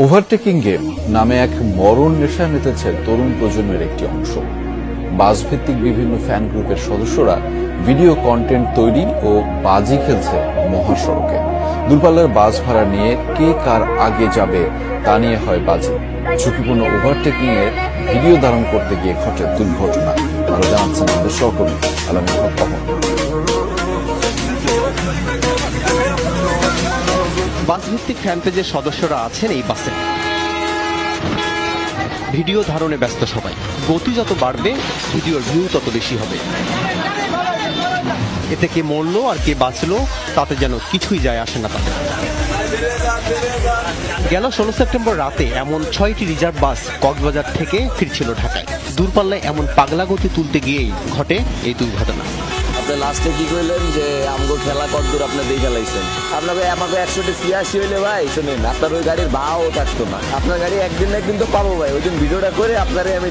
Overtaking game নামে এক মরণ নেশায় মেতেছে তরুণ প্রজন্মের একটি অংশ। বাসভিত্তিক বিভিন্ন ফ্যান গ্রুপের সদস্যরা ভিডিও কন্টেন্ট তৈরি ও বাজি খেলছে মহাসড়কে। দূরপাল্লার বাস ভাড়া নিয়ে কে কার আগে যাবে তা নিয়ে হয় বাজি। ঝুঁকিপূর্ণ ওভারটেকিং এর ভিডিও ধারণ করতে গিয়ে ঘটে দুর্ঘটনা। আরো জানাচ্ছেন আমাদের সহকর্মী আলামিন হক কমল। বাসভিত্তিক ফ্যান পেজের সদস্যরা আছেন এই বাসে। ভিডিও ধারণে ব্যস্ত সবাই। গতি যত বাড়বে ভিডিওর ভিউ তত বেশি হবে। এতে কে মরলো আর কে বাঁচলো তাতে যেন কিছুই যায় আসে না তাদের। গেল 16 সেপ্টেম্বর রাতে এমন 6টি রিজার্ভ বাস কক্সবাজার থেকে ফিরছিল ঢাকায়। দূরপাল্লায় এমন পাগলা গতি তুলতে গিয়েই ঘটে এই দুর্ঘটনা। আপনি লাস্টে কি কইলেন যে আমগো খেলা কতদূর আপনি দিয়ে খেলাইছেন? আপনাকে আমাকে 180 হইলে ভাই শুনেন, আপনার ওই গাড়ির ভাও থাকতো না। আপনার গাড়ি একদিন না একদিন তো পাবো ভাই, ওই দিন ভিডিওটা করে আপনারে আমি